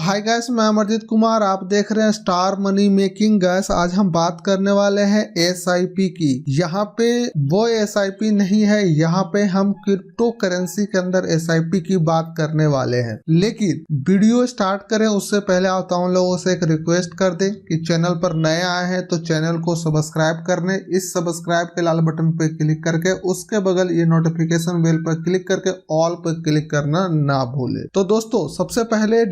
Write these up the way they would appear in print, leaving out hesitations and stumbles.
Hi guys, मैं अमरजीत कुमार, आप देख रहे हैं स्टार मनी मेकिंग। गैस आज हम बात करने वाले हैं एसआईपी की। यहाँ पे वो एसआईपी नहीं है, यहाँ पे हम क्रिप्टो करेंसी के अंदर एसआईपी की बात करने वाले हैं। लेकिन वीडियो स्टार्ट करें उससे पहले आप तमाम लोगों से एक रिक्वेस्ट कर दें कि चैनल पर नए आए हैं तो चैनल को सब्सक्राइब करने, इस सब्सक्राइब के लाल बटन पे क्लिक करके उसके बगल ये नोटिफिकेशन बेल पर क्लिक करके ऑल पर क्लिक करना ना भूले। तो दोस्तों सबसे पहले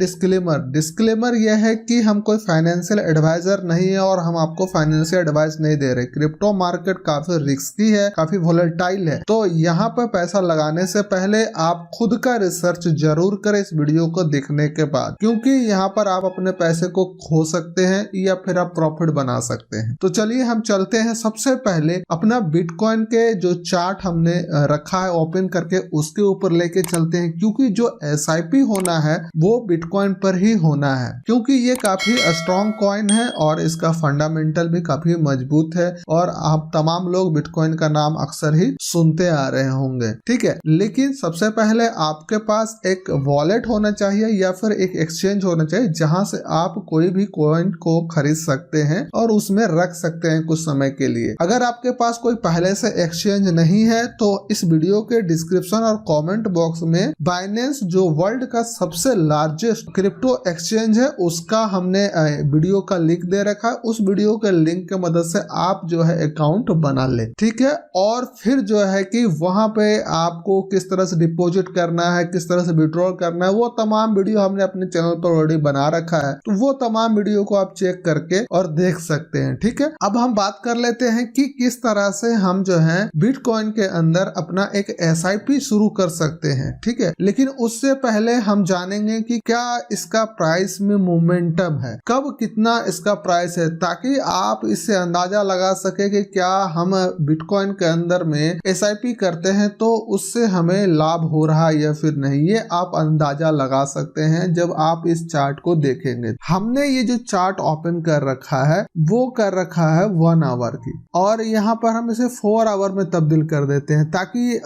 डिस्क्लेमर यह है कि हम कोई फाइनेंशियल एडवाइजर नहीं है और हम आपको फाइनेंशियल एडवाइस नहीं दे रहे। क्रिप्टो मार्केट काफी रिस्की है, काफी वोलेटाइल है, तो यहाँ पर पैसा लगाने से पहले आप खुद का रिसर्च जरूर करें इस वीडियो को देखने के बाद, क्योंकि यहाँ पर आप अपने पैसे को खो सकते हैं या फिर आप प्रॉफिट बना सकते हैं। तो चलिए हम चलते हैं। सबसे पहले अपना बिटकॉइन के जो चार्ट हमने रखा है ओपन करके उसके ऊपर लेके चलते हैं, क्योंकि जो एसआईपी होना है वो बिटकॉइन पर ही होना है, क्योंकि ये काफी स्ट्रॉन्ग कॉइन है और इसका फंडामेंटल भी काफी मजबूत है और आप तमाम लोग बिटकॉइन का नाम अक्सर ही सुनते आ रहे होंगे, ठीक है। लेकिन सबसे पहले आपके पास एक वॉलेट होना चाहिए या फिर एक एक्सचेंज होना चाहिए जहां से आप कोई भी कॉइन को खरीद सकते हैं और उसमें रख सकते हैं कुछ समय के लिए। अगर आपके पास कोई पहले से एक्सचेंज नहीं है तो इस वीडियो के डिस्क्रिप्शन और कमेंट बॉक्स में बाइनेंस जो वर्ल्ड का सबसे लार्जेस्ट क्रिप्टो एक्सचेंज है उसका हमने वीडियो का लिंक दे रखा है। उस वीडियो के लिंक के मदद से आप जो है अकाउंट बना ले, ठीक है। और फिर जो है कि वहां पे आपको किस तरह से डिपॉजिट करना है, किस तरह से विड्रॉल करना है, वो तमाम वीडियो हमने अपने चैनल पर ऑलरेडी बना रखा है, तो वो तमाम वीडियो को आप चेक करके और देख सकते हैं, ठीक है। अब हम बात कर लेते हैं कि किस तरह से हम जो है बिटकॉइन के अंदर अपना एक एसआईपी शुरू कर सकते हैं, ठीक है। लेकिन उससे पहले हम जानेंगे कि क्या इसका प्राइस में मोमेंटम है, कब कितना इसका प्राइस है, ताकि आप इससे अंदाजा लगा सके कि क्या हम बिटकॉइन के अंदर में एसआईपी करते हैं तो उससे हमें लाभ हो रहा है या फिर नहीं। ये आप अंदाजा लगा सकते हैं जब आप इस चार्ट को देखेंगे। हमने ये जो चार्ट ओपन कर रखा है वो कर रखा है 1 आवर की, और यहाँ पर हम इसे 4 आवर में तब्दील कर देते हैं ताकि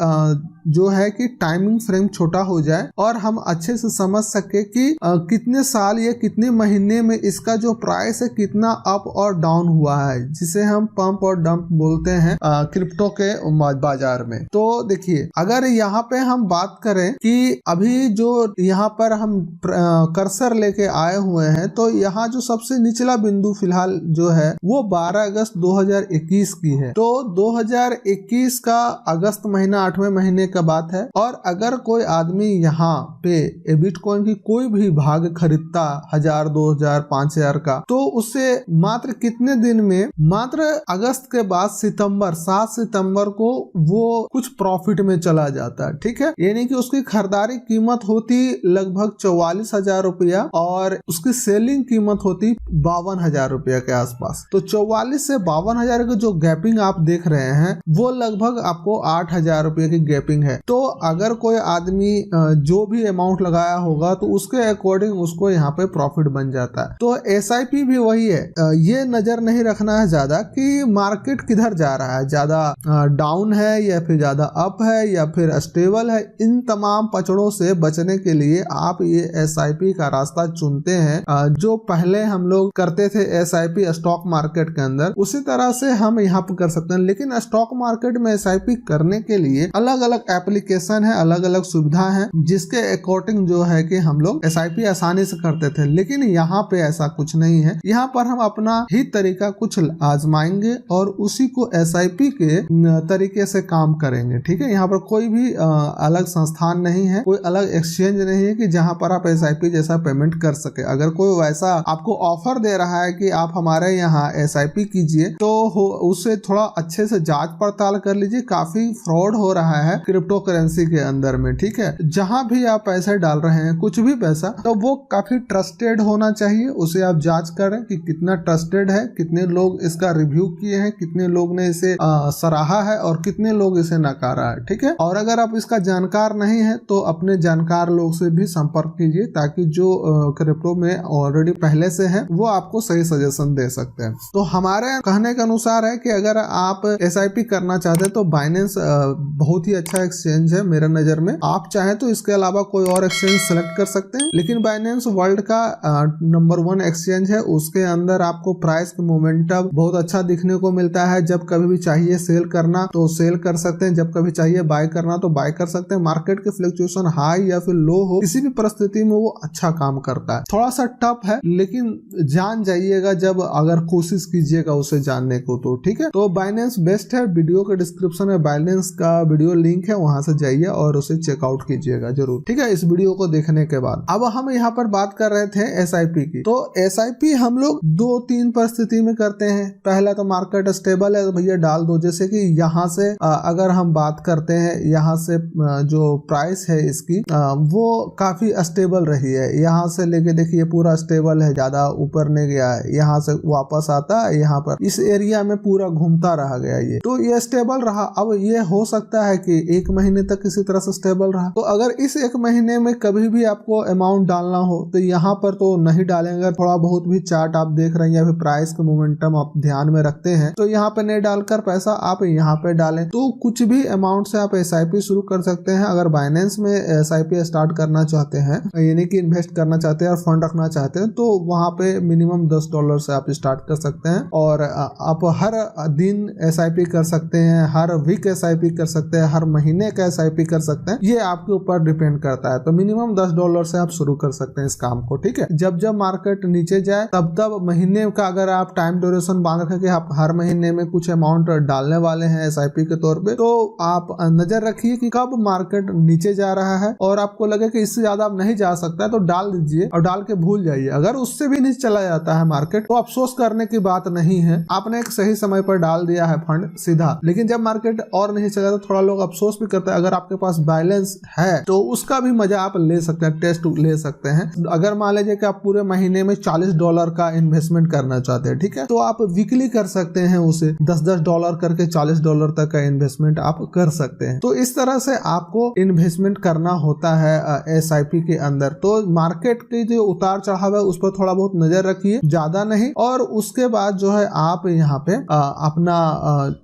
जो है कि टाइमिंग फ्रेम छोटा हो जाए और हम अच्छे से समझ सके कि कितने साल या कितने महीने में इसका जो प्राइस है कितना अप और डाउन हुआ है, जिसे हम पंप और डंप बोलते हैं क्रिप्टो के बाजार में। तो देखिए, अगर यहाँ पे हम बात करें कि अभी जो यहाँ पर हम कर्सर लेके आए हुए हैं तो यहाँ जो सबसे निचला बिंदु फिलहाल जो है वो 12 अगस्त 2021 की है। तो 2021 का अगस्त महीना 8वें महीने का बात है। और अगर कोई आदमी यहाँ पे बिटकॉइन की कोई भी भाग खरीदता 1000, 2000, 5000 का, तो उससे मात्र कितने दिन में, मात्र अगस्त के बाद सितंबर 7 सितंबर को वो कुछ प्रॉफिट में चला जाता है, ठीक है। यानी कि उसकी खरीदारी कीमत होती लगभग 44,000 रुपया और उसकी सेलिंग कीमत होती 52,000 रुपया के आसपास। तो 44 से 52,000 की जो गैपिंग आप देख रहे हैं वो लगभग आपको 8,000 रुपये की गैपिंग है। तो अगर कोई आदमी जो भी अमाउंट लगाया होगा तो उसके अकॉर्डिंग उसको यहाँ पे प्रॉफिट बन जाता है। तो एसआईपी भी वही है। ये नजर नहीं रखना है ज्यादा कि मार्केट किधर जा रहा है, ज्यादा डाउन है या फिर ज्यादा अप है या फिर स्टेबल है। इन तमाम पचड़ों से बचने के लिए आप ये एसआईपी का रास्ता चुनते हैं जो पहले हम लोग करते थे एसआईपी स्टॉक मार्केट के अंदर, उसी तरह से हम यहाँ पे कर सकते हैं। लेकिन स्टॉक मार्केट में एसआईपी करने के लिए अलग अलग एप्लीकेशन है, अलग अलग सुविधा है, जिसके अकॉर्डिंग जो है कि हम लोग एसआईपी आसानी से करते थे। लेकिन यहाँ पे ऐसा कुछ नहीं है। यहाँ पर हम अपना ही तरीका कुछ आजमाएंगे और उसी को एसआईपी के तरीके से काम करेंगे, ठीक है। यहाँ पर कोई भी अलग संस्थान नहीं है, कोई अलग एक्सचेंज नहीं है कि जहाँ पर आप एसआईपी जैसा पेमेंट कर सके। अगर कोई वैसा आपको ऑफर दे रहा है कि आप हमारे यहाँ एसआईपी कीजिए तो उससे थोड़ा अच्छे से जांच पड़ताल कर लीजिए। काफी फ्रॉड हो रहा है क्रिप्टो करेंसी के अंदर में, ठीक है। जहां भी आप पैसे डाल रहे हैं कुछ भी पैसा, तो वो काफी ट्रस्टेड होना चाहिए। उसे आप जांच करें कि कितना ट्रस्टेड है, कितने लोग इसका रिव्यू किए हैं, कितने लोग ने इसे सराहा है और कितने लोग इसे नकारा है, ठीक है। और अगर आप इसका जानकार नहीं है तो अपने जानकार लोग से भी संपर्क कीजिए ताकि जो क्रिप्टो में ऑलरेडी पहले से है वो आपको सही सजेशन दे सकते हैं। तो हमारे कहने के अनुसार है कि अगर आप एसआईपी करना चाहते हैं तो बाइनेंस बहुत ही अच्छा एक्सचेंज है मेरे नजर में। आप चाहे तो इसके अलावा कोई और एक्सचेंज सेलेक्ट कर सकते हैं, लेकिन बाइनेंस बाइनेंस वर्ल्ड का नंबर 1 एक्सचेंज है, उसके अंदर आपको प्राइस का मोमेंटम बहुत अच्छा दिखने को मिलता है। जब कभी भी चाहिए सेल करना तो सेल कर सकते हैं, जब कभी चाहिए बाय करना तो बाय कर सकते हैं। मार्केट के फ्लक्चुएशन हाई या फिर लो हो, किसी भी परिस्थिति में वो अच्छा काम करता है। थोड़ा सा टफ है लेकिन जान जाइएगा जब अगर कोशिश कीजिएगा उसे जानने को तो ठीक है। तो बाइनेंस बेस्ट है। वीडियो के डिस्क्रिप्शन में बाइनेंस का वीडियो लिंक है, वहां से जाइए और उसे चेकआउट कीजिएगा जरूर, ठीक है, इस वीडियो को देखने के बाद। अब हम यहाँ पर बात कर रहे थे SIP की। तो SIP हम लोग 2-3 परिस्थिति में करते हैं। पहला तो मार्केट स्टेबल है तो भैया डाल दो, जैसे कि यहाँ से अगर हम बात करते हैं, यहाँ से जो प्राइस है इसकी वो काफी स्टेबल रही है। यहाँ से लेके देखिए पूरा स्टेबल है, ज्यादा ऊपर नहीं गया है। यहाँ से वापस आता है, यहाँ पर इस एरिया में पूरा घूमता रह गया ये, तो ये स्टेबल रहा। अब ये हो सकता है कि 1 महीने तक किसी तरह से स्टेबल रहा। तो अगर इस 1 महीने में कभी भी आपको अमाउंट डालना हो तो यहाँ पर तो नहीं डालेंगे। थोड़ा बहुत भी चार्ट आप देख रहे हैं या फिर प्राइस का मोमेंटम आप ध्यान में रखते हैं तो यहाँ पे नहीं डालकर पैसा आप यहाँ पे डालें। तो कुछ भी अमाउंट से आप SIP शुरू कर सकते हैं। अगर बाइनेंस में SIP स्टार्ट करना चाहते हैं, यानी कि इन्वेस्ट करना चाहते हैं और फंड रखना चाहते हैं, तो वहां पे मिनिमम $10 से आप स्टार्ट कर सकते हैं। और आप हर दिन SIP कर सकते हैं, हर वीक SIP कर सकते हैं, हर महीने का SIP कर सकते हैं। ये आपके ऊपर डिपेंड करता है। तो मिनिमम $10 से आप शुरू कर सकते हैं इस काम को, ठीक है। जब जब मार्केट नीचे जाए तब तब महीने का अगर आप टाइम ड्यूरेशन बांध रखें कि आप हर महीने में कुछ अमाउंट डालने वाले हैं SIP के तौर पे, तो आप नजर रखिए कि कब मार्केट नीचे जा रहा है और आपको लगे कि इससे ज्यादा आप नहीं जा सकता है तो डाल दीजिए और डाल के भूल जाइए। अगर उससे भी नीचे चला जाता है मार्केट तो अफसोस करने की बात नहीं है, आपने एक सही समय पर डाल दिया है फंड सीधा। लेकिन जब मार्केट और नहीं चला तो थोड़ा लोग अफसोस भी करते हैं। अगर आपके पास बैलेंस है तो उसका भी मजा आप ले सकते हैं, टेस्ट ले सकते हैं। अगर मान लीजिए कि आप पूरे महीने में $40 का इन्वेस्टमेंट करना चाहते हैं, ठीक है, तो आप वीकली कर सकते हैं उसे $10 करके $40 तक का इन्वेस्टमेंट आप कर सकते हैं। तो इस तरह से आपको इन्वेस्टमेंट करना होता है SIP के अंदर। तो मार्केट की जो उतार चढ़ाव है उस पर थोड़ा बहुत नजर रखिए, ज्यादा नहीं। और उसके बाद जो है आप यहाँ पे अपना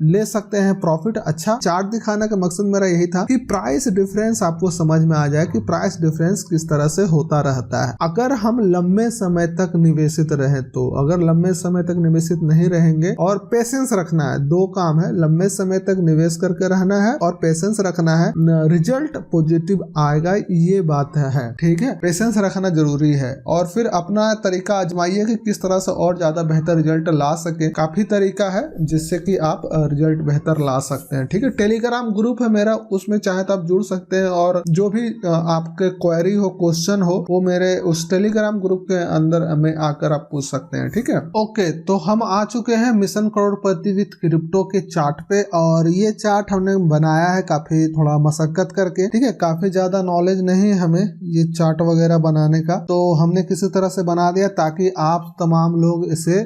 ले सकते हैं प्रॉफिट। अच्छा, चार्ट दिखाने का मकसद मेरा यही था कि प्राइस डिफरेंस आपको समझ में आ जाए कि प्राइस डिफरेंस किस तरह से होता रहता है। अगर हम लंबे समय तक निवेशित रहे तो, अगर लंबे समय तक निवेशित नहीं रहेंगे और पेशेंस रखना है, 2 काम है, लंबे समय तक निवेश करके रहना है और पेशेंस रखना है, रिजल्ट पॉजिटिव आएगा, ये बात है, ठीक है। पेशेंस रखना जरूरी है और फिर अपना तरीका आजमाइए कि किस तरह से और ज्यादा बेहतर रिजल्ट ला सके। काफी तरीका है जिससे कि आप रिजल्ट बेहतर ला सकते हैं, ठीक है। टेलीग्राम ग्रुप है मेरा, उसमें चाहे तो आप जुड़ सकते हैं और जो भी आपके क्वेरी हो, क्वेश्चन हो, वो मेरे उस टेलीग्राम ग्रुप के अंदर में आकर आप पूछ सकते हैं, ठीक है। ओके, तो हम आ चुके हैं मिशन करोड़पति विद क्रिप्टो के चार्ट पे और ये चार्ट हमने बनाया है काफी थोड़ा मशक्कत करके, ठीक है। काफी ज्यादा नॉलेज नहीं हमें ये चार्ट वगैरह बनाने का, तो हमने किसी तरह से बना दिया ताकि आप तमाम लोग इसे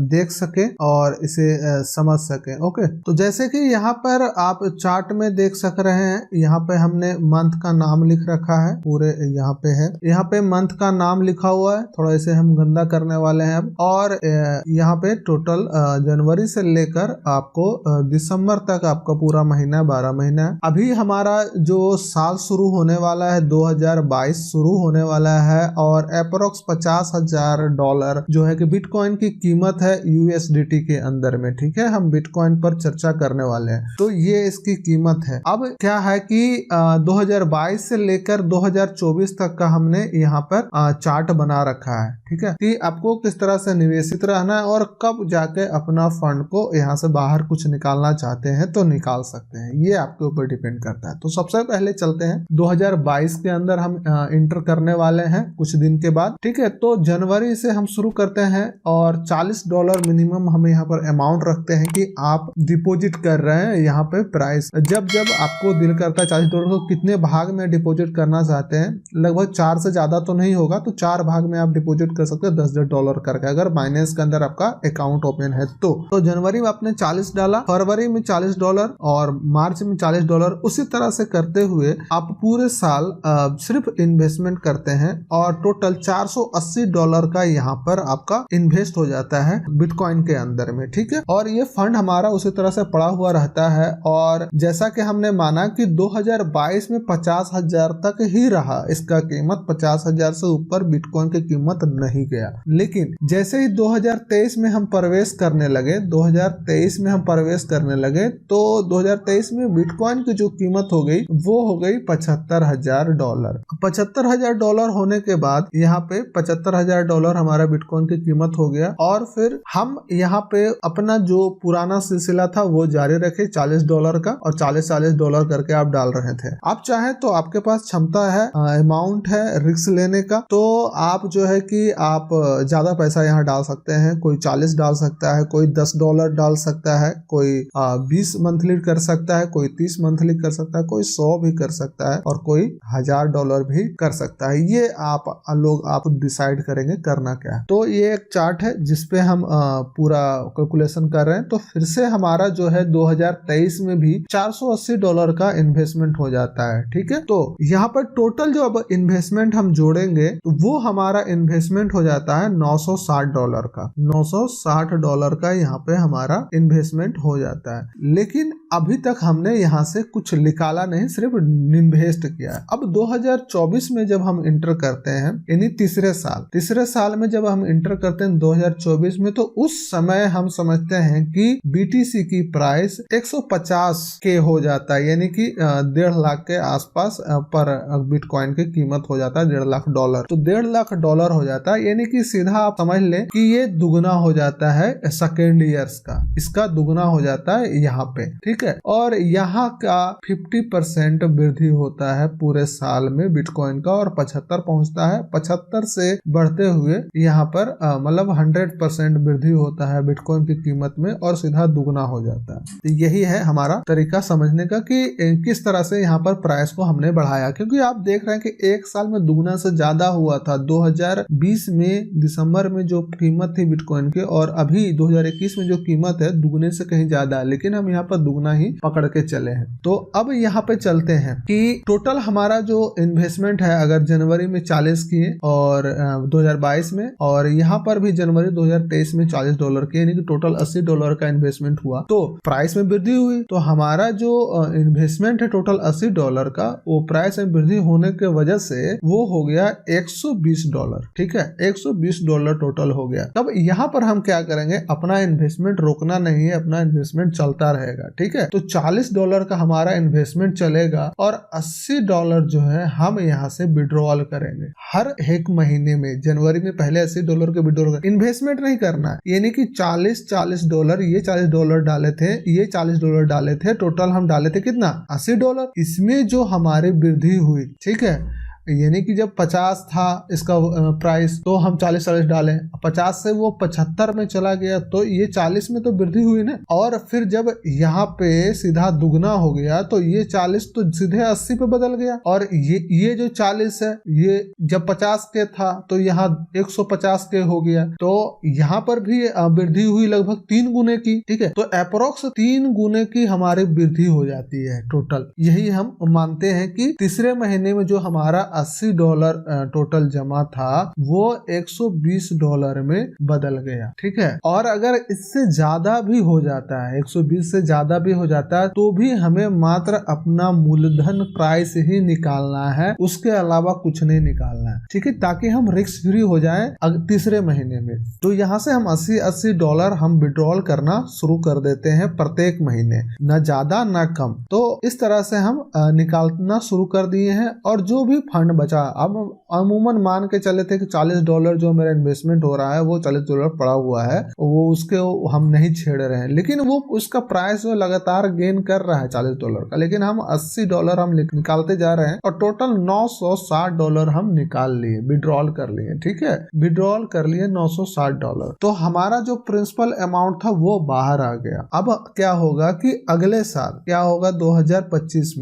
देख सके और इसे समझ सके। ओके, तो जैसे कि यहाँ पर आप चार्ट में देख सक रहे हैं, यहाँ पे हमने मंथ का नाम लिख रखा है, पूरे यहाँ पे है, यहाँ पे मंथ का नाम लिखा हुआ है। थोड़ा इसे हम गंदा करने वाले हैं अब। और यहाँ पे टोटल जनवरी से लेकर आपको दिसंबर तक आपका पूरा महीना 12 महीना है। अभी हमारा जो साल शुरू होने वाला है 2022 शुरू होने वाला है और अप्रोक्स $50,000 जो है कि बिटकॉइन की कीमत है USDT के अंदर में, ठीक है। हम बिटकॉइन पर चर्चा करने वाले हैं, तो ये इसकी कीमत है। अब क्या है कि 2022 से लेकर 2024 तक का हमने यहाँ पर चार्ट बना रखा है, ठीक है, कि आपको किस तरह से निवेशित रहना है और कब जाके अपना फंड को यहाँ से बाहर कुछ निकालना चाहते हैं तो निकाल सकते हैं, ये आपके ऊपर डिपेंड करता है। तो सबसे पहले चलते हैं 2022 के अंदर हम इंटर करने वाले हैं कुछ दिन के बाद, ठीक है। तो जनवरी से हम शुरू करते हैं और $40 मिनिमम हम यहाँ पर अमाउंट रखते हैं कि आप डिपॉजिट कर रहे हैं। यहाँ पे प्राइस जब जब आपको दिल करता है $40 को कितने भाग में डिपॉजिट करना चाहते हैं, लगभग 4 से ज्यादा तो नहीं होगा, तो 4 भाग में आप डिपॉजिट कर सकते हैं $10 करके, अगर बाइनेंस के अंदर आपका अकाउंट ओपन है तो जनवरी में आपने 40 डाला, फरवरी में $40 और मार्च में $40। उसी तरह से करते हुए आप पूरे साल सिर्फ इन्वेस्टमेंट करते हैं और टोटल $480 का यहाँ पर आपका इन्वेस्ट हो जाता है बिटकॉइन के अंदर में, ठीक है। और ये फंड हमारा उसी तरह से पड़ा हुआ रहता है और जैसा कि हमने माना कि 2022 में 50,000 तक ही रहा, इसका कीमत 50,000 50,000 से ऊपर बिटकॉइन की कीमत नहीं गया। लेकिन जैसे ही 2023 में हम प्रवेश करने लगे, 2023 में हम प्रवेश करने लगे तो 2023 में बिटकॉइन की जो कीमत हो गई वो हो गई $75,000। $75,000 होने के बाद यहाँ पे $75,000 हमारा बिटकॉइन की कीमत हो गया और फिर हम यहाँ पे अपना जो पुराना सिलसिला था वो जारी रखे $40 का, और $40 करके आप डाल रहे थे। आप चाहे तो आपके पास क्षमता है, अमाउंट है रिस्क लेने का, तो आप जो है कि आप ज्यादा पैसा यहाँ डाल सकते हैं। कोई 40 डाल सकता है, कोई $10 डाल सकता है, कोई 20 मंथली कर सकता है, कोई 30 मंथली कर सकता है, कोई 100 भी कर सकता है और कोई $1000 भी कर सकता है। ये आप डिसाइड करेंगे करना क्या है। तो ये एक चार्ट है जिसपे हम पूरा कैलकुलेशन कर रहे हैं। तो फिर से हमारा जो है 2023 में भी $480 का इन्वेस्टमेंट हो जाता है। ठीक है, तो यहाँ पर टोटल जो अब इन्वेस्टमेंट हम जोड़ेंगे तो वो हमारा इन्वेस्टमेंट हो जाता है $960 का। $960 का यहाँ पे हमारा इन्वेस्टमेंट हो जाता है। लेकिन अभी तक हमने यहाँ से कुछ निकाला नहीं, सिर्फ इन्वेस्ट किया है। अब 2024 में जब हम इंटर करते हैं, यानी तीसरे साल में जब हम इंटर करते हैं 2024 में, तो उस समय हम समझते हैं कि बीटीसी की प्राइस 150 के हो जाता है, यानी कि 1.5 लाख के आसपास पर बिटकॉइन की कीमत हो जाता है $1.5 लाख। तो $1.5 लाख हो जाता है, यानी कि सीधा आप समझ लें कि ये दुगना हो जाता है सेकेंड ईयर्स का, इसका दुगना हो जाता है यहाँ पे। ठीक है, और यहाँ का 50% वृद्धि होता है पूरे साल में बिटकॉइन का, और 75 पहुंचता है। 75 से बढ़ते हुए यहाँ पर मतलब 100% वृद्धि होता है बिटकॉइन की कीमत में, और सीधा दुगना हो जाता है। तो यही है हमारा तरीका समझने का कि किस तरह से यहाँ पर प्राइस को हमने बढ़ाया, क्योंकि आप देख रहे हैं कि एक साल में दुगना से ज्यादा हुआ था। 2020 में दिसंबर में जो कीमत थी बिटकॉइन की, और अभी 2021 में जो कीमत है दुगने से कहीं ज्यादा है, लेकिन हम यहाँ पर दुगना ही पकड़ के चले हैं। तो अब यहाँ पे चलते हैं कि टोटल हमारा जो इन्वेस्टमेंट है, अगर जनवरी में 40 किए और 2022 में, और यहाँ पर भी जनवरी 2023 में $40 किए, यानी कि टोटल $80 का इन्वेस्टमेंट हुआ। तो प्राइस में वृद्धि हुई, तो हमारा जो इन्वेस्टमेंट है टोटल $80 का, वो प्राइस में वृद्धि होने के वजह से वो हो गया $120। ठीक है, $120 टोटल हो गया। तब यहाँ पर हम क्या करेंगे, अपना इन्वेस्टमेंट रोकना नहीं है, अपना इन्वेस्टमेंट चलता रहेगा। ठीक है, तो $40 का हमारा इन्वेस्टमेंट चलेगा और $80 जो है हम यहाँ से विड्रॉल करेंगे हर एक महीने में। जनवरी में पहले $80 के विड्रॉल इन्वेस्टमेंट नहीं करना है, यानी कि $40 ये $40 डाले थे, ये $40 डाले थे, टोटल हम डाले थे कितना, $80। इसमें जो हमारी वृद्धि हुई, ठीक है, यानी कि जब 50 था इसका प्राइस, तो हम 40 डालें, 50 से वो 75 में चला गया, तो ये 40 में तो वृद्धि हुई ना। और फिर जब यहाँ पे सीधा दुगना हो गया, तो ये 40 तो सीधे 80 पे बदल गया, और ये जो 40 है, ये जब 50 के था तो यहाँ 150 के हो गया, तो यहाँ पर भी वृद्धि हुई लगभग 3 गुने की। ठीक है, तो अप्रोक्स 3 गुने की हमारी वृद्धि हो जाती है टोटल। यही हम मानते हैं कि तीसरे महीने में जो हमारा $80 टोटल जमा था वो $120 में बदल गया। ठीक है, और अगर इससे ज्यादा भी हो जाता है, 120 से ज्यादा भी हो जाता है, तो भी हमें मात्र अपना मूलधन प्राइस ही निकालना है, उसके अलावा कुछ नहीं निकालना है। ठीक है, ताकि हम रिस्क फ्री हो जाएं तीसरे महीने में। तो यहाँ से हम $80 हम विड्रॉल करना शुरू कर देते हैं प्रत्येक महीने, न ज्यादा न कम। तो इस तरह से हम निकालना शुरू कर दिए हैं, और जो भी फंड बचा, अब अमूमन मान के चले थे कि $40 जो मेरा इन्वेस्टमेंट हो रहा है वो $40 पड़ा हुआ है, वो उसके हम नहीं छेड़ रहे हैं, लेकिन वो उसका प्राइस जो लगातार गेन कर रहा है $40 का, लेकिन हम $80 हम निकालते जा रहे हैं, और टोटल $960 हम निकाल लिए, विड्रॉल कर लिए। ठीक है, विड्रॉल कर लिए $960। तो हमारा जो प्रिंसिपल अमाउंट था वो बाहर आ गया। अब क्या होगा कि अगले साल क्या होगा, 2025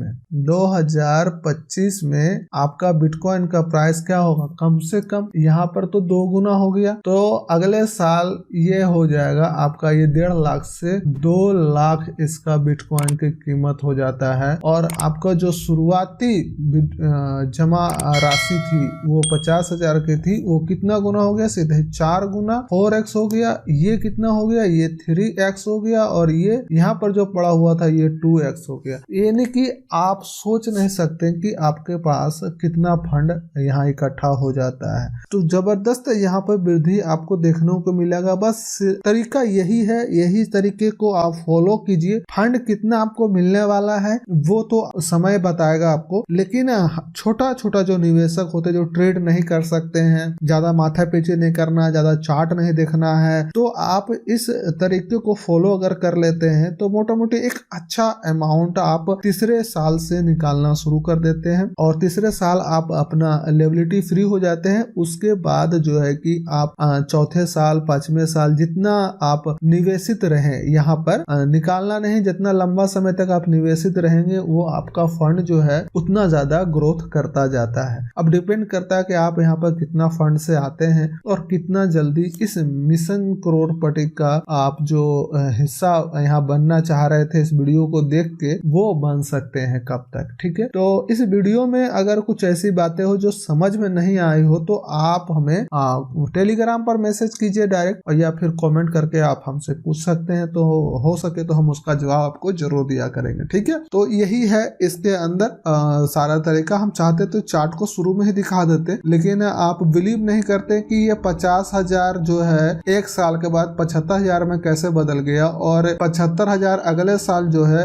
में आपका बिटकॉइन का प्राइस क्या होगा, कम से कम यहाँ पर तो 2 गुना हो गया। तो अगले साल ये हो जाएगा आपका, ये 1.5 लाख से 2 लाख इसका बिटकॉइन की कीमत हो जाता है। और आपका जो शुरुआती जमा राशि थी वो 50,000 की थी, वो कितना गुना हो गया, सीधे 4 गुना, 4x हो गया। ये कितना हो गया, ये 3x हो गया, और ये यहाँ पर जो पड़ा हुआ था ये 2x हो गया। यानी कि आप सोच नहीं सकते कि आपके पास कितना कितना फंड यहाँ इकट्ठा हो जाता है। तो जबरदस्त यहाँ पर वृद्धि आपको देखने को मिलेगा। बस तरीका यही है, यही तरीके को आप फॉलो कीजिए। फंड कितना आपको मिलने वाला है वो तो समय बताएगा आपको, लेकिन छोटा छोटा जो निवेशक होते हैं जो ट्रेड नहीं कर सकते हैं, ज्यादा माथा पीछे नहीं करना, ज्यादा चार्ट नहीं देखना है, तो आप इस तरीके को फॉलो अगर कर लेते हैं तो मोटा मोटी एक अच्छा अमाउंट आप तीसरे साल से निकालना शुरू कर देते हैं और तीसरे साल आप अपना लायबिलिटी फ्री हो जाते हैं। उसके बाद जो है कि आप चौथे साल, पांचवें साल जितना आप निवेशित रहे यहाँ पर निकालना नहीं, जितना लंबा समय तक आप निवेशित रहेंगे वो आपका फंड जो है उतना ज्यादा ग्रोथ करता जाता है। अब डिपेंड करता है कि आप यहाँ पर कितना फंड से आते हैं और कितना जल्दी इस मिशन करोड़पति का आप जो हिस्सा यहाँ बनना चाह रहे थे इस वीडियो को देख के वो बन सकते हैं कब तक। ठीक है, तो इस वीडियो में अगर कुछ ऐसी बातें हो जो समझ में नहीं आई हो तो आप हमें टेलीग्राम पर मैसेज कीजिए डायरेक्ट, और या फिर कमेंट करके आप हमसे पूछ सकते हैं, तो हो सके तो हम उसका जवाब आपको जरूर दिया करेंगे। ठीक है, तो यही है इसके अंदर सारा तरीका। हम चाहते तो चार्ट को शुरू में ही दिखा देते, लेकिन आप बिलीव नहीं करते कि ये 50,000 जो है एक साल के बाद 75,000 में कैसे बदल गया और 75,000 अगले साल जो है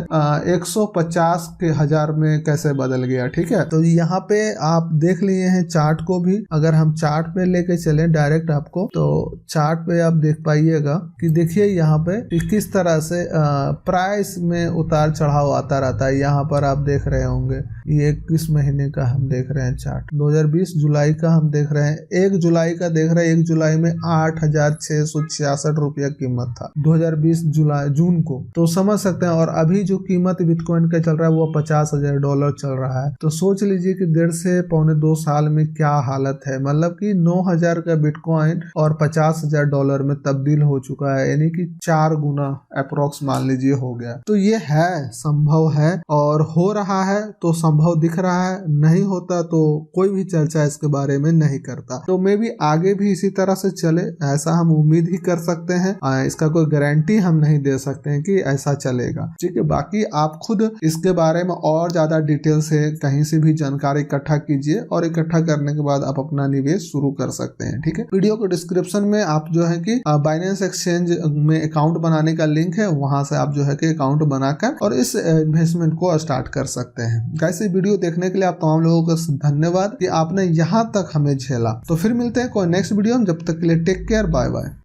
150,000 में कैसे बदल गया। ठीक है, तो यहाँ पे आप देख लिए हैं चार्ट को भी। अगर हम चार्ट पे लेके चले डायरेक्ट आपको, तो चार्ट पे आप देख पाइएगा कि देखिए यहाँ पे किस तरह से प्राइस में उतार चढ़ाव आता रहता है। यहाँ पर आप देख रहे होंगे ये किस महीने का हम देख रहे हैं चार्ट, 2020 जुलाई का हम देख रहे हैं। 1 जुलाई का देख रहे हैं, 1 जुलाई में 8,666 रुपया कीमत था 2020 जून को, तो समझ सकते हैं। और अभी जो कीमत बिटकॉइन का चल रहा है वो $50,000 चल रहा है। तो सोच लीजिए कि 1.5 से पौने 2 साल में क्या हालत है, मतलब कि 9,000 का बिटकॉइन और $50,000 में तब्दील हो चुका है, यानी कि 4 गुना अप्रोक्स मान लीजिए हो गया। तो ये है, संभव है और हो रहा है तो संभव दिख रहा है, नहीं होता तो कोई भी चर्चा इसके बारे में नहीं करता। तो मे भी आगे भी इसी तरह से चले, ऐसा हम उम्मीद ही कर सकते हैं। इसका कोई गारंटी हम नहीं दे सकते हैं कि ऐसा चलेगा। ठीक है, बाकी आप खुद इसके बारे में और ज्यादा डिटेल से कहीं से भी जानकारी इकट्ठा कीजिए और इकट्ठा करने के बाद आप अपना निवेश शुरू कर सकते हैं। ठीक है, वीडियो के डिस्क्रिप्शन में आप जो है कि बाइनेंस एक्सचेंज में अकाउंट बनाने का लिंक है, वहां से आप जो है कि अकाउंट बनाकर और इस इन्वेस्टमेंट को स्टार्ट कर सकते हैं। कैसे वीडियो देखने के लिए आप तमाम लोगों को धन्यवाद कि आपने यहाँ तक हमें झेला। तो फिर मिलते हैं कोई नेक्स्ट वीडियो में, जब तक के लिए टेक केयर, बाय बाय।